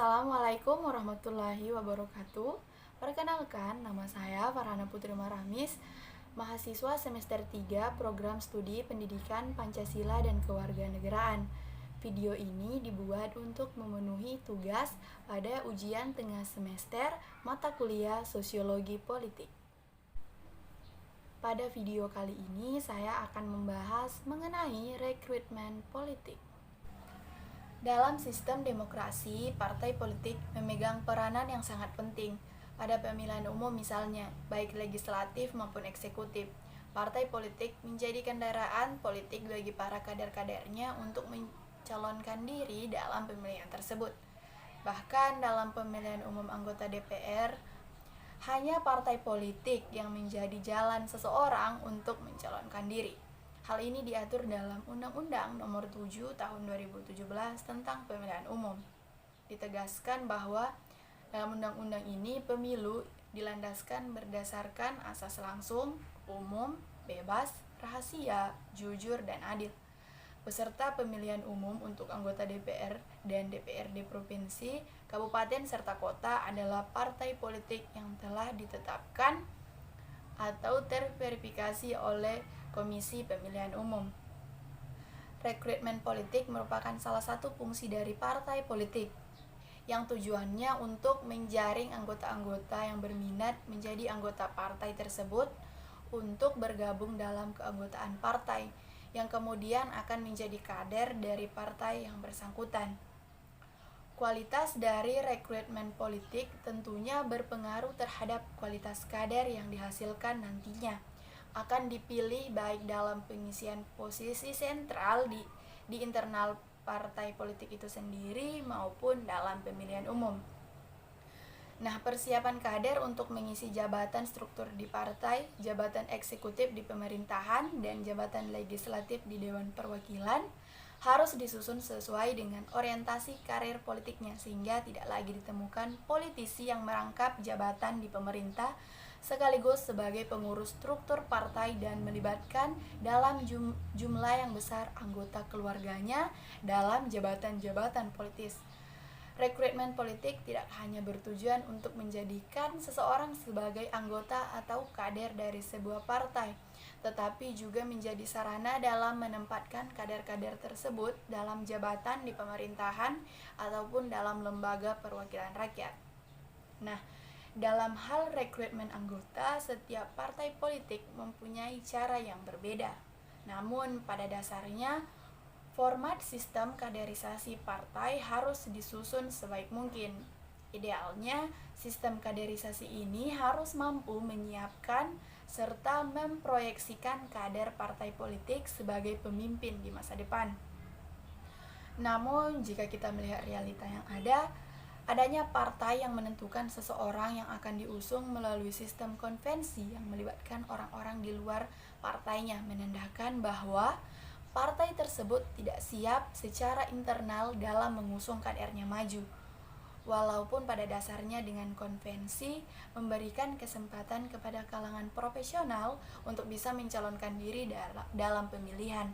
Assalamualaikum warahmatullahi wabarakatuh. Perkenalkan, nama saya Farhana Putri Maramis, mahasiswa semester 3 Program Studi Pendidikan Pancasila dan Kewarganegaraan. Video ini dibuat untuk memenuhi tugas pada ujian tengah semester mata kuliah Sosiologi Politik. Pada video kali ini saya akan membahas mengenai rekrutmen politik. Dalam sistem demokrasi, partai politik memegang peranan yang sangat penting pada pemilihan umum misalnya, baik legislatif maupun eksekutif. Partai politik menjadi kendaraan politik bagi para kader-kadernya untuk mencalonkan diri dalam pemilihan tersebut. Bahkan dalam pemilihan umum anggota DPR, hanya partai politik yang menjadi jalan seseorang untuk mencalonkan diri. Hal ini diatur dalam Undang-Undang Nomor 7 Tahun 2017 tentang Pemilihan Umum. Ditegaskan bahwa dalam undang-undang ini pemilu dilandaskan berdasarkan asas langsung, umum, bebas, rahasia, jujur, dan adil. Peserta pemilihan umum untuk anggota DPR dan DPRD provinsi, kabupaten, serta kota adalah partai politik yang telah ditetapkan atau terverifikasi oleh Komisi Pemilihan Umum. Rekrutmen politik merupakan salah satu fungsi dari partai politik yang tujuannya untuk menjaring anggota-anggota yang berminat menjadi anggota partai tersebut untuk bergabung dalam keanggotaan partai yang kemudian akan menjadi kader dari partai yang bersangkutan. Kualitas dari rekrutmen politik tentunya berpengaruh terhadap kualitas kader yang dihasilkan nantinya akan dipilih baik dalam pengisian posisi sentral di internal partai politik itu sendiri maupun dalam pemilihan umum. Nah, persiapan kader untuk mengisi jabatan struktur di partai, jabatan eksekutif di pemerintahan, dan jabatan legislatif di Dewan Perwakilan harus disusun sesuai dengan orientasi karir politiknya sehingga tidak lagi ditemukan politisi yang merangkap jabatan di pemerintah sekaligus sebagai pengurus struktur partai dan melibatkan dalam jumlah yang besar anggota keluarganya dalam jabatan-jabatan politis. Rekrutmen politik tidak hanya bertujuan untuk menjadikan seseorang sebagai anggota atau kader dari sebuah partai, tetapi juga menjadi sarana dalam menempatkan kader-kader tersebut dalam jabatan di pemerintahan ataupun dalam lembaga perwakilan rakyat. Nah, dalam hal rekrutmen anggota, setiap partai politik mempunyai cara yang berbeda. Namun, pada dasarnya, format sistem kaderisasi partai harus disusun sebaik mungkin. Idealnya, sistem kaderisasi ini harus mampu menyiapkan serta memproyeksikan kader partai politik sebagai pemimpin di masa depan. Namun, jika kita melihat realita yang adanya partai yang menentukan seseorang yang akan diusung melalui sistem konvensi yang melibatkan orang-orang di luar partainya, menandakan bahwa partai tersebut tidak siap secara internal dalam mengusung kadernya maju. Walaupun pada dasarnya dengan konvensi memberikan kesempatan kepada kalangan profesional untuk bisa mencalonkan diri dalam pemilihan.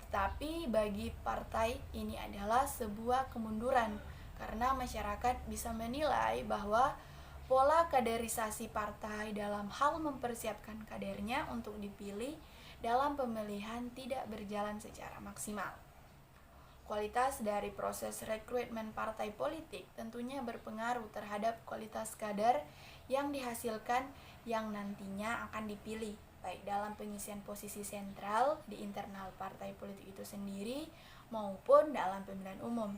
Tetapi bagi partai ini adalah sebuah kemunduran karena masyarakat bisa menilai bahwa pola kaderisasi partai dalam hal mempersiapkan kadernya untuk dipilih dalam pemilihan tidak berjalan secara maksimal. Kualitas dari proses rekrutmen partai politik tentunya berpengaruh terhadap kualitas kader yang dihasilkan yang nantinya akan dipilih, baik dalam pengisian posisi sentral di internal partai politik itu sendiri maupun dalam pemilihan umum.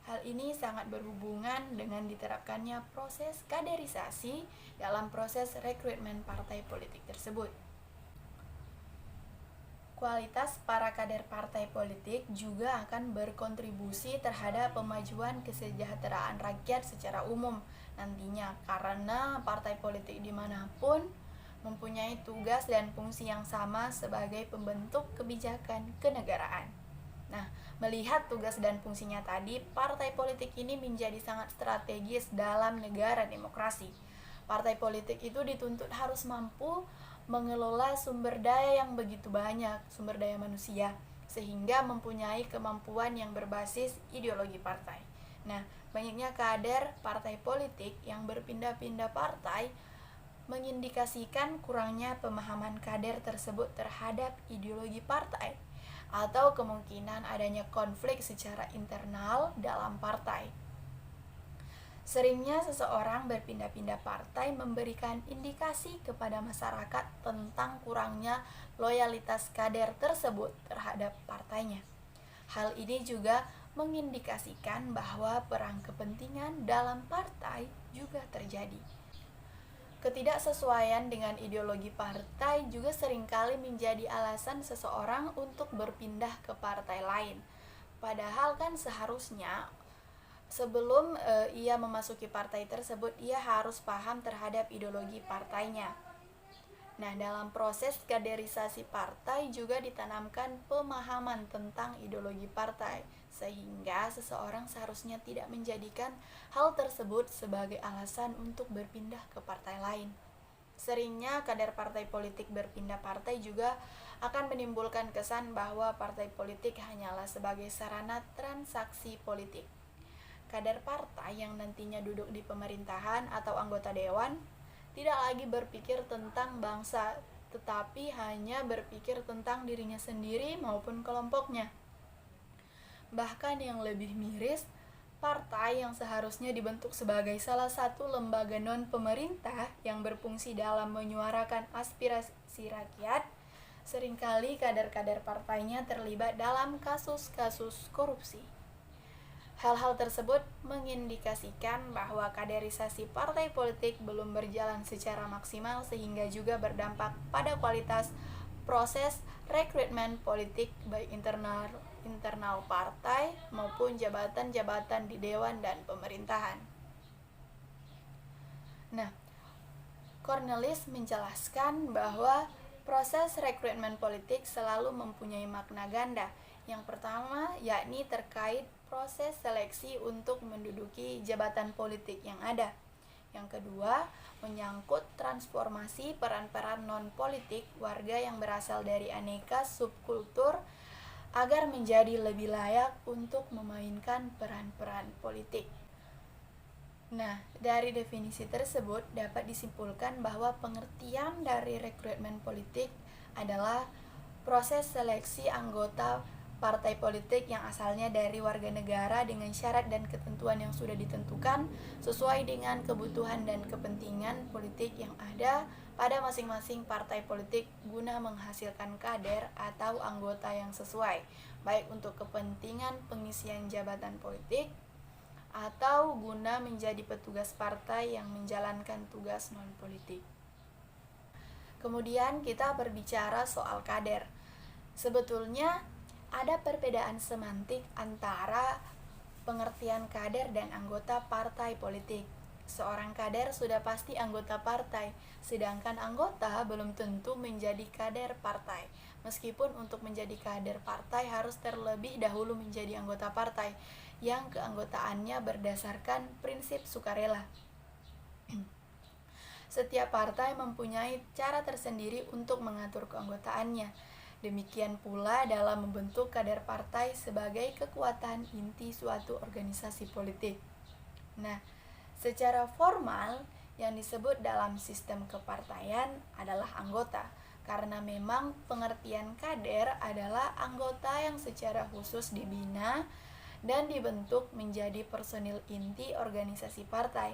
Hal ini sangat berhubungan dengan diterapkannya proses kaderisasi dalam proses rekrutmen partai politik tersebut. Kualitas para kader partai politik juga akan berkontribusi terhadap pemajuan kesejahteraan rakyat secara umum nantinya, karena partai politik dimanapun mempunyai tugas dan fungsi yang sama sebagai pembentuk kebijakan kenegaraan. Nah, melihat tugas dan fungsinya tadi, partai politik ini menjadi sangat strategis dalam negara demokrasi. Partai politik itu dituntut harus mampu mengelola sumber daya yang begitu banyak, sumber daya manusia, sehingga mempunyai kemampuan yang berbasis ideologi partai. Nah, banyaknya kader partai politik yang berpindah-pindah partai mengindikasikan kurangnya pemahaman kader tersebut terhadap ideologi partai atau kemungkinan adanya konflik secara internal dalam partai. Seringnya seseorang berpindah-pindah partai memberikan indikasi kepada masyarakat tentang kurangnya loyalitas kader tersebut terhadap partainya. Hal ini juga mengindikasikan bahwa perang kepentingan dalam partai juga terjadi. Ketidaksesuaian dengan ideologi partai juga seringkali menjadi alasan seseorang untuk berpindah ke partai lain. Padahal kan seharusnya sebelum ia memasuki partai tersebut, ia harus paham terhadap ideologi partainya. Nah, dalam proses kaderisasi partai juga ditanamkan pemahaman tentang ideologi partai, sehingga seseorang seharusnya tidak menjadikan hal tersebut sebagai alasan untuk berpindah ke partai lain. Seringnya kader partai politik berpindah partai juga akan menimbulkan kesan bahwa partai politik hanyalah sebagai sarana transaksi politik. Kader partai yang nantinya duduk di pemerintahan atau anggota dewan tidak lagi berpikir tentang bangsa, tetapi hanya berpikir tentang dirinya sendiri maupun kelompoknya. Bahkan yang lebih miris, partai yang seharusnya dibentuk sebagai salah satu lembaga non-pemerintah yang berfungsi dalam menyuarakan aspirasi rakyat, seringkali kader-kader partainya terlibat dalam kasus-kasus korupsi. Hal-hal tersebut mengindikasikan bahwa kaderisasi partai politik belum berjalan secara maksimal sehingga juga berdampak pada kualitas proses rekrutmen politik baik internal partai maupun jabatan-jabatan di dewan dan pemerintahan. Nah, Cornelis menjelaskan bahwa proses rekrutmen politik selalu mempunyai makna ganda. Yang pertama yakni terkait proses seleksi untuk menduduki jabatan politik yang ada. Yang kedua, menyangkut transformasi peran-peran non-politik warga yang berasal dari aneka subkultur agar menjadi lebih layak untuk memainkan peran-peran politik. Nah, dari definisi tersebut dapat disimpulkan bahwa pengertian dari rekrutmen politik adalah proses seleksi anggota partai politik yang asalnya dari warga negara dengan syarat dan ketentuan yang sudah ditentukan sesuai dengan kebutuhan dan kepentingan politik yang ada pada masing-masing partai politik guna menghasilkan kader atau anggota yang sesuai, baik untuk kepentingan pengisian jabatan politik atau guna menjadi petugas partai yang menjalankan tugas non-politik. Kemudian kita berbicara soal kader. Sebetulnya ada perbedaan semantik antara pengertian kader dan anggota partai politik. Seorang kader sudah pasti anggota partai, sedangkan anggota belum tentu menjadi kader partai. Meskipun untuk menjadi kader partai harus terlebih dahulu menjadi anggota partai yang keanggotaannya berdasarkan prinsip sukarela. Setiap partai mempunyai cara tersendiri untuk mengatur keanggotaannya. Demikian pula dalam membentuk kader partai sebagai kekuatan inti suatu organisasi politik. Nah, secara formal yang disebut dalam sistem kepartaian adalah anggota, karena memang pengertian kader adalah anggota yang secara khusus dibina dan dibentuk menjadi personil inti organisasi partai.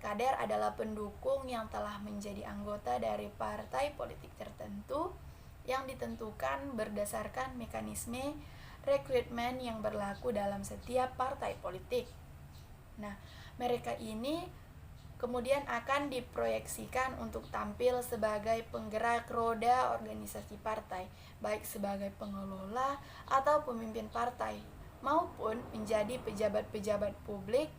Kader adalah pendukung yang telah menjadi anggota dari partai politik tertentu yang ditentukan berdasarkan mekanisme rekrutmen yang berlaku dalam setiap partai politik. Nah, mereka ini kemudian akan diproyeksikan untuk tampil sebagai penggerak roda organisasi partai, baik sebagai pengelola atau pemimpin partai, maupun menjadi pejabat-pejabat publik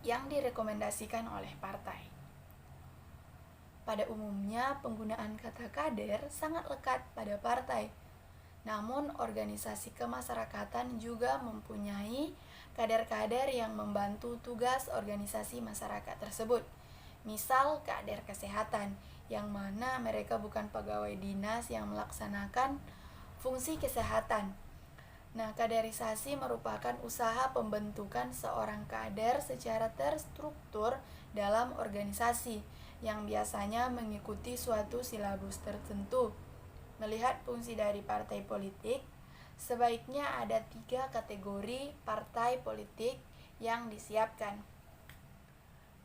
yang direkomendasikan oleh partai. Pada umumnya, penggunaan kata kader sangat lekat pada partai. Namun, organisasi kemasyarakatan juga mempunyai kader-kader yang membantu tugas organisasi masyarakat tersebut. Misal, kader kesehatan, yang mana mereka bukan pegawai dinas yang melaksanakan fungsi kesehatan. Nah, kaderisasi merupakan usaha pembentukan seorang kader secara terstruktur dalam organisasi yang biasanya mengikuti suatu silabus tertentu. Melihat fungsi dari partai politik, sebaiknya ada 3 kategori partai politik yang disiapkan.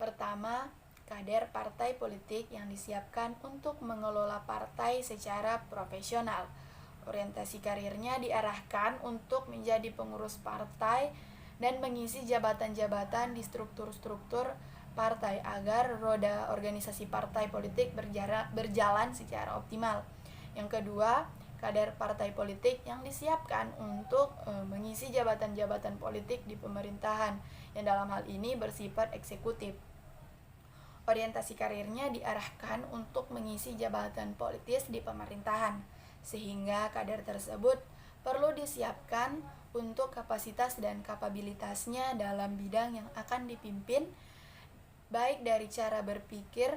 Pertama, kader partai politik yang disiapkan untuk mengelola partai secara profesional. Orientasi karirnya diarahkan untuk menjadi pengurus partai dan mengisi jabatan-jabatan di struktur-struktur partai agar roda organisasi partai politik berjalan secara optimal. Yang kedua, kader partai politik yang disiapkan untuk mengisi jabatan-jabatan politik di pemerintahan yang dalam hal ini bersifat eksekutif. Orientasi karirnya diarahkan untuk mengisi jabatan politis di pemerintahan, sehingga kader tersebut perlu disiapkan untuk kapasitas dan kapabilitasnya dalam bidang yang akan dipimpin, baik dari cara berpikir,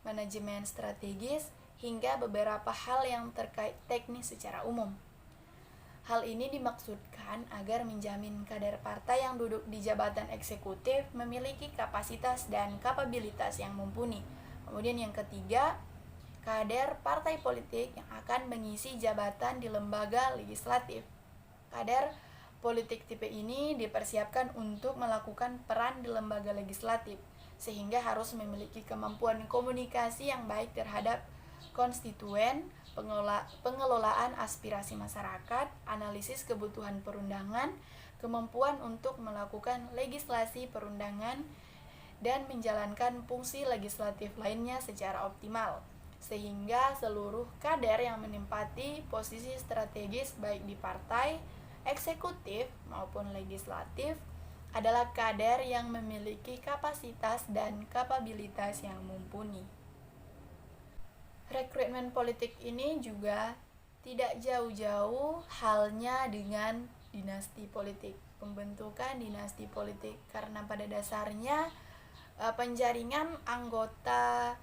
manajemen strategis, hingga beberapa hal yang terkait teknis secara umum. Hal ini dimaksudkan agar menjamin kader partai yang duduk di jabatan eksekutif memiliki kapasitas dan kapabilitas yang mumpuni. Kemudian yang ketiga, kader partai politik yang akan mengisi jabatan di lembaga legislatif. Kader politik tipe ini dipersiapkan untuk melakukan peran di lembaga legislatif, sehingga harus memiliki kemampuan komunikasi yang baik terhadap konstituen, pengelolaan aspirasi masyarakat, analisis kebutuhan perundangan, kemampuan untuk melakukan legislasi perundangan, dan menjalankan fungsi legislatif lainnya secara optimal, sehingga seluruh kader yang menempati posisi strategis baik di partai, eksekutif maupun legislatif adalah kader yang memiliki kapasitas dan kapabilitas yang mumpuni. Rekrutmen politik ini juga tidak jauh-jauh halnya dengan dinasti politik, pembentukan dinasti politik, karena pada dasarnya penjaringan anggota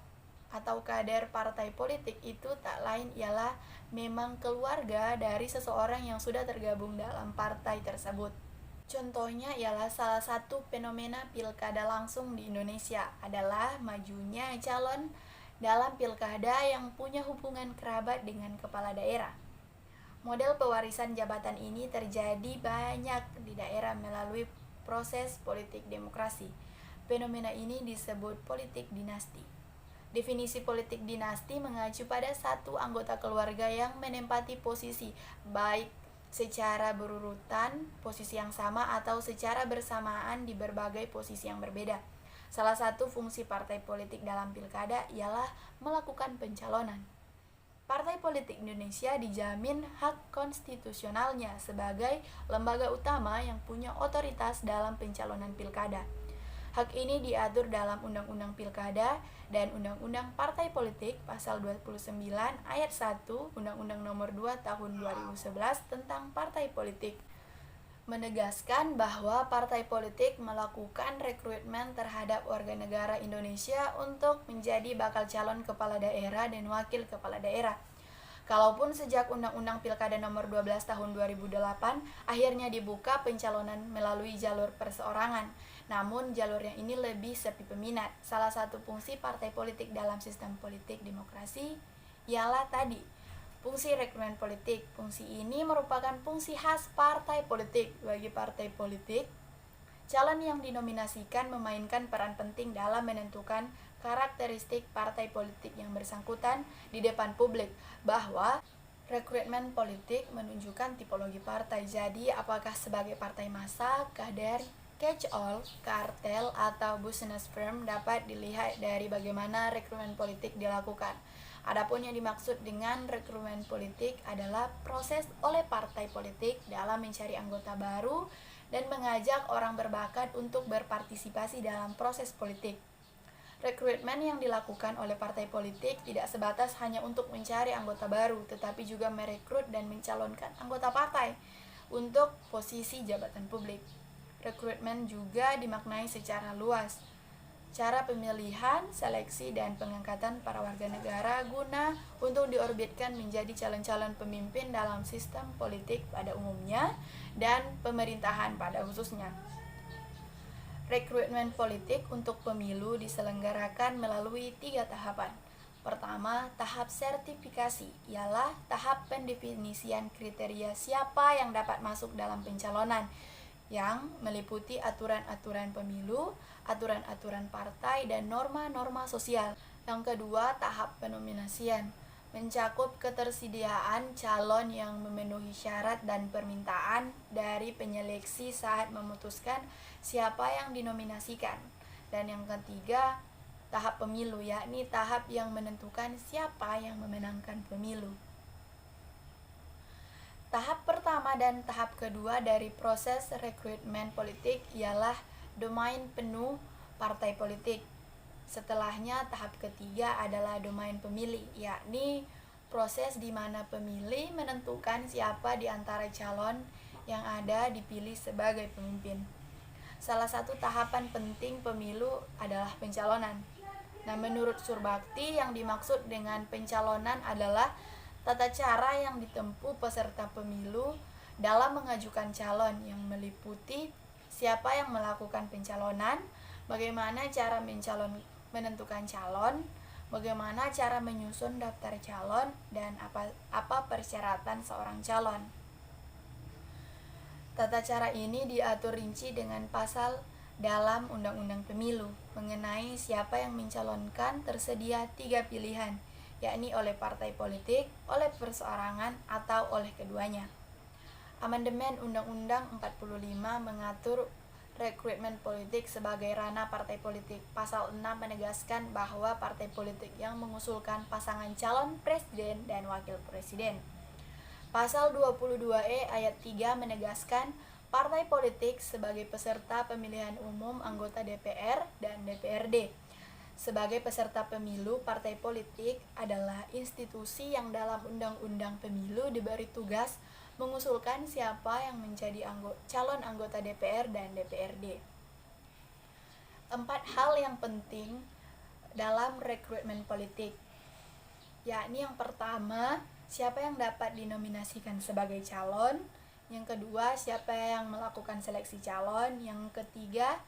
atau kader partai politik itu tak lain ialah memang keluarga dari seseorang yang sudah tergabung dalam partai tersebut. Contohnya ialah salah satu fenomena pilkada langsung di Indonesia adalah majunya calon dalam pilkada yang punya hubungan kerabat dengan kepala daerah. Model pewarisan jabatan ini terjadi banyak di daerah melalui proses politik demokrasi. Fenomena ini disebut politik dinasti. Definisi politik dinasti mengacu pada satu anggota keluarga yang menempati posisi, baik secara berurutan, posisi yang sama, atau secara bersamaan di berbagai posisi yang berbeda. Salah satu fungsi partai politik dalam pilkada ialah melakukan pencalonan. Partai politik Indonesia dijamin hak konstitusionalnya sebagai lembaga utama yang punya otoritas dalam pencalonan pilkada. Hak ini diatur dalam Undang-Undang Pilkada dan Undang-Undang Partai Politik Pasal 29 Ayat 1 Undang-Undang Nomor 2 Tahun 2011 tentang Partai Politik, menegaskan bahwa partai politik melakukan rekrutmen terhadap warga negara Indonesia untuk menjadi bakal calon kepala daerah dan wakil kepala daerah. Kalaupun sejak Undang-Undang Pilkada Nomor 12 Tahun 2008 akhirnya dibuka pencalonan melalui jalur perseorangan, namun jalur yang ini lebih sepi peminat. Salah satu fungsi partai politik dalam sistem politik demokrasi ialah tadi fungsi rekrutmen politik. Fungsi ini merupakan fungsi khas partai politik. Bagi partai politik, calon yang dinominasikan memainkan peran penting dalam menentukan karakteristik partai politik yang bersangkutan di depan publik, bahwa rekrutmen politik menunjukkan tipologi partai. Jadi, apakah sebagai partai massa, kader, catch-all, kartel, atau business firm dapat dilihat dari bagaimana rekrutmen politik dilakukan. Adapun yang dimaksud dengan rekrutmen politik adalah proses oleh partai politik dalam mencari anggota baru dan mengajak orang berbakat untuk berpartisipasi dalam proses politik. Rekrutmen yang dilakukan oleh partai politik tidak sebatas hanya untuk mencari anggota baru, tetapi juga merekrut dan mencalonkan anggota partai untuk posisi jabatan publik. Rekrutmen juga dimaknai secara luas. cara pemilihan, seleksi, dan pengangkatan para warga negara guna untuk diorbitkan menjadi calon-calon pemimpin dalam sistem politik pada umumnya dan pemerintahan pada khususnya. Rekrutmen politik untuk pemilu diselenggarakan melalui 3 tahapan. Pertama, tahap sertifikasi, ialah tahap pendefinisian kriteria siapa yang dapat masuk dalam pencalonan, yang meliputi aturan-aturan pemilu, aturan-aturan partai, dan norma-norma sosial. Yang kedua, tahap penominasian, mencakup ketersediaan calon yang memenuhi syarat dan permintaan dari penyeleksi saat memutuskan siapa yang dinominasikan. Dan yang ketiga, tahap pemilu, yakni tahap yang menentukan siapa yang memenangkan pemilu. Tahap pertama dan tahap kedua dari proses rekrutmen politik ialah domain penuh partai politik. Setelahnya tahap ketiga adalah domain pemilih, yakni proses di mana pemilih menentukan siapa di antara calon yang ada dipilih sebagai pemimpin. Salah satu tahapan penting pemilu adalah pencalonan. Nah, menurut Surbakti, yang dimaksud dengan pencalonan adalah tata cara yang ditempuh peserta pemilu dalam mengajukan calon, yang meliputi siapa yang melakukan pencalonan, bagaimana cara menentukan calon, bagaimana cara menyusun daftar calon, dan apa persyaratan seorang calon. Tata cara ini diatur rinci dengan pasal dalam Undang-Undang Pemilu. Mengenai siapa yang mencalonkan, tersedia 3 pilihan, yakni oleh partai politik, oleh perseorangan, atau oleh keduanya. Amandemen Undang-Undang 45 mengatur rekrutmen politik sebagai ranah partai politik. Pasal 6 menegaskan bahwa partai politik yang mengusulkan pasangan calon presiden dan wakil presiden. Pasal 22E ayat 3 menegaskan partai politik sebagai peserta pemilihan umum anggota DPR dan DPRD. Sebagai peserta pemilu, partai politik adalah institusi yang dalam Undang-Undang Pemilu diberi tugas mengusulkan siapa yang menjadi calon anggota DPR dan DPRD. 4 hal yang penting dalam rekrutmen politik, yakni yang pertama, siapa yang dapat dinominasikan sebagai calon. Yang kedua, siapa yang melakukan seleksi calon. Yang ketiga,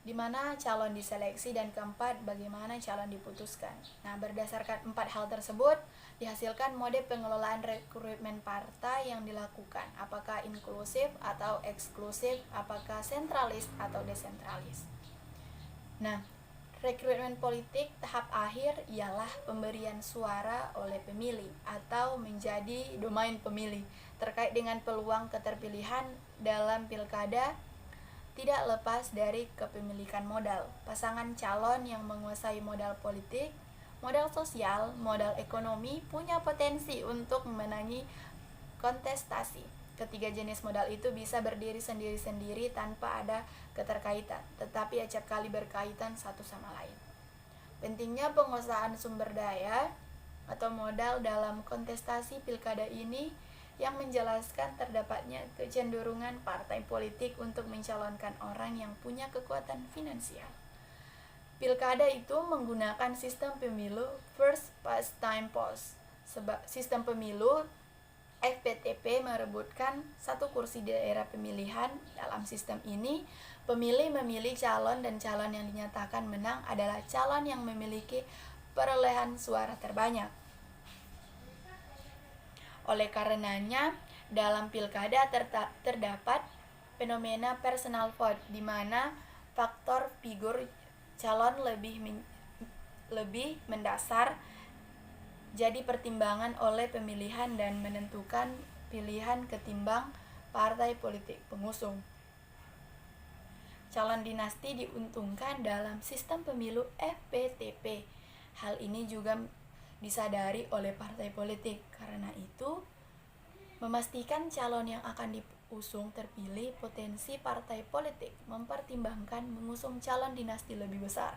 di mana calon diseleksi, dan keempat, bagaimana calon diputuskan. Nah, berdasarkan 4 hal tersebut, dihasilkan mode pengelolaan rekrutmen partai yang dilakukan, apakah inklusif atau eksklusif, apakah sentralis atau desentralis. Nah, rekrutmen politik tahap akhir ialah pemberian suara oleh pemilih atau menjadi domain pemilih terkait dengan peluang keterpilihan dalam pilkada. Tidak lepas dari kepemilikan modal. Pasangan calon yang menguasai modal politik, modal sosial, modal ekonomi punya potensi untuk memenangi kontestasi. Ketiga jenis modal itu bisa berdiri sendiri-sendiri tanpa ada keterkaitan, tetapi acap kali berkaitan satu sama lain. Pentingnya penguasaan sumber daya atau modal dalam kontestasi pilkada ini yang menjelaskan terdapatnya kecenderungan partai politik untuk mencalonkan orang yang punya kekuatan finansial. Pilkada itu menggunakan sistem pemilu first past time post. Sistem pemilu FPTP merebutkan 1 kursi di daerah pemilihan. Dalam sistem ini, pemilih memilih calon, dan calon yang dinyatakan menang adalah calon yang memiliki perolehan suara terbanyak. Oleh karenanya, dalam pilkada terdapat fenomena personal vote, di mana faktor figur calon lebih mendasar jadi pertimbangan oleh pemilihan dan menentukan pilihan ketimbang partai politik pengusung. Calon dinasti diuntungkan dalam sistem pemilu FPTP. Hal ini juga disadari oleh partai politik. Karena itu, memastikan calon yang akan diusung terpilih, potensi partai politik mempertimbangkan mengusung calon dinasti lebih besar.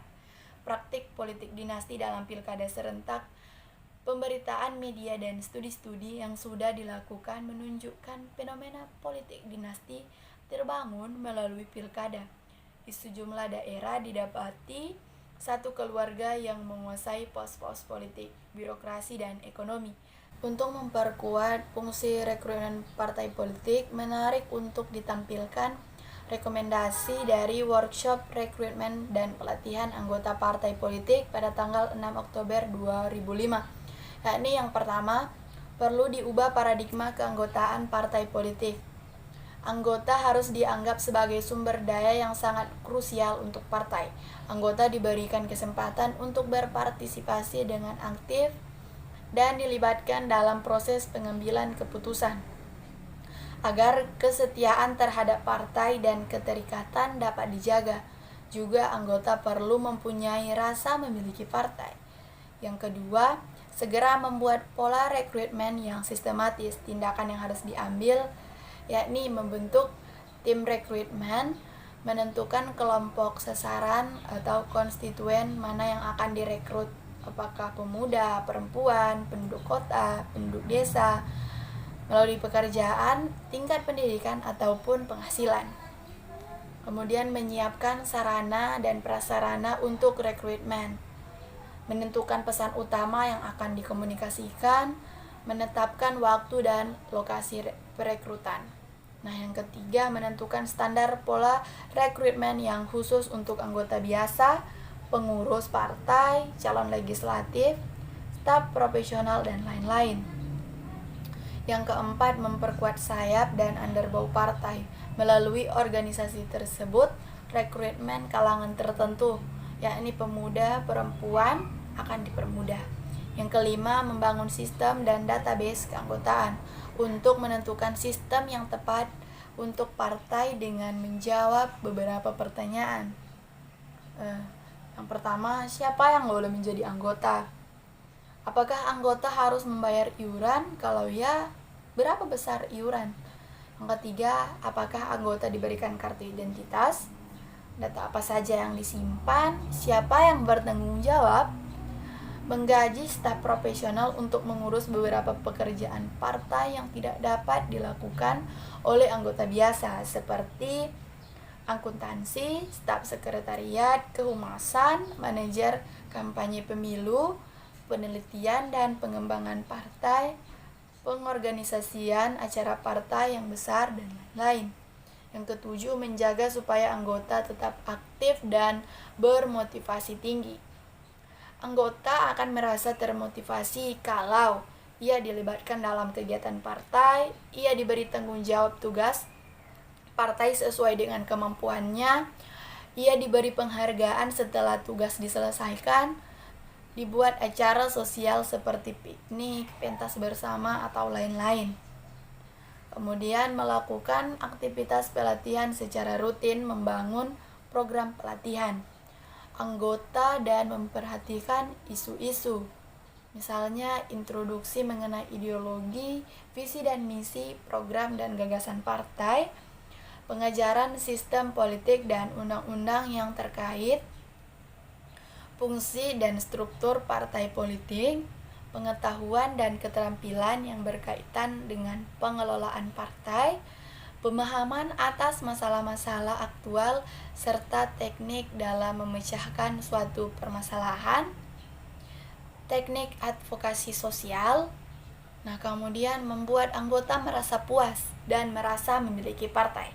Praktik politik dinasti dalam pilkada serentak, pemberitaan media dan studi-studi yang sudah dilakukan menunjukkan fenomena politik dinasti terbangun melalui pilkada. Di sejumlah daerah didapati satu keluarga yang menguasai pos-pos politik, birokrasi, dan ekonomi. Untuk memperkuat fungsi rekrutmen partai politik, menarik untuk ditampilkan rekomendasi dari workshop rekrutmen dan pelatihan anggota partai politik pada tanggal 6 Oktober 2005. Yakni yang pertama, perlu diubah paradigma keanggotaan partai politik. Anggota harus dianggap sebagai sumber daya yang sangat krusial untuk partai. Anggota diberikan kesempatan untuk berpartisipasi dengan aktif dan dilibatkan dalam proses pengambilan keputusan, agar kesetiaan terhadap partai dan keterikatan dapat dijaga. Juga anggota perlu mempunyai rasa memiliki partai. Yang kedua, segera membuat pola rekrutmen yang sistematis. Tindakan yang harus diambil yakni membentuk tim rekrutmen, menentukan kelompok sasaran atau konstituen mana yang akan direkrut, apakah pemuda, perempuan, penduduk kota, penduduk desa, melalui pekerjaan, tingkat pendidikan, ataupun penghasilan. Kemudian menyiapkan sarana dan prasarana untuk rekrutmen, menentukan pesan utama yang akan dikomunikasikan, menetapkan waktu dan lokasi perekrutan. Nah, yang ketiga, menentukan standar pola rekrutmen yang khusus untuk anggota biasa, pengurus partai, calon legislatif, staf profesional, dan lain-lain. Yang keempat, memperkuat sayap dan underbow partai. Melalui organisasi tersebut, rekrutmen kalangan tertentu, yakni pemuda, perempuan, akan dipermudah. Yang kelima, membangun sistem dan database keanggotaan untuk menentukan sistem yang tepat untuk partai dengan menjawab beberapa pertanyaan. Yang pertama, siapa yang boleh menjadi anggota? Apakah anggota harus membayar iuran? Kalau ya, berapa besar iuran? Yang ketiga, apakah anggota diberikan kartu identitas? Data apa saja yang disimpan? Siapa yang bertanggung jawab? Menggaji staf profesional untuk mengurus beberapa pekerjaan partai yang tidak dapat dilakukan oleh anggota biasa, seperti akuntansi, staf sekretariat, kehumasan, manajer kampanye pemilu, penelitian dan pengembangan partai, pengorganisasian acara partai yang besar, dan lain-lain. Yang ketujuh, menjaga supaya anggota tetap aktif dan bermotivasi tinggi. Anggota akan merasa termotivasi kalau ia dilibatkan dalam kegiatan partai, ia diberi tanggung jawab tugas partai sesuai dengan kemampuannya, ia diberi penghargaan setelah tugas diselesaikan, dibuat acara sosial seperti piknik, pentas bersama, atau lain-lain. Kemudian melakukan aktivitas pelatihan secara rutin, membangun program pelatihan anggota dan memperhatikan isu-isu. Misalnya introduksi mengenai ideologi, visi dan misi, program dan gagasan partai, pengajaran sistem politik dan undang-undang yang terkait, fungsi dan struktur partai politik, pengetahuan dan keterampilan yang berkaitan dengan pengelolaan partai, pemahaman atas masalah-masalah aktual, serta teknik dalam memecahkan suatu permasalahan, teknik advokasi sosial. Nah, kemudian membuat anggota merasa puas dan merasa memiliki partai.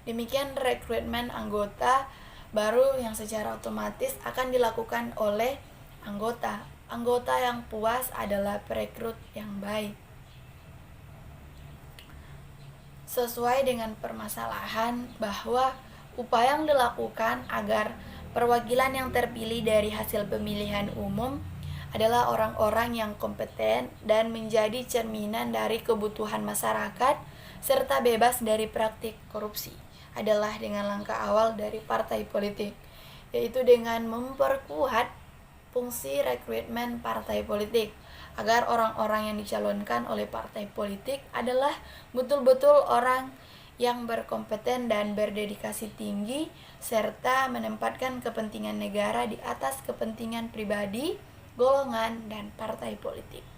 Demikian rekrutmen anggota baru yang secara otomatis akan dilakukan oleh anggota. Anggota yang puas adalah perekrut yang baik. Sesuai dengan permasalahan bahwa upaya yang dilakukan agar perwakilan yang terpilih dari hasil pemilihan umum adalah orang-orang yang kompeten dan menjadi cerminan dari kebutuhan masyarakat serta bebas dari praktik korupsi adalah dengan langkah awal dari partai politik, yaitu dengan memperkuat fungsi rekrutmen partai politik agar orang-orang yang dicalonkan oleh partai politik adalah betul-betul orang yang berkompeten dan berdedikasi tinggi serta menempatkan kepentingan negara di atas kepentingan pribadi, golongan, dan partai politik.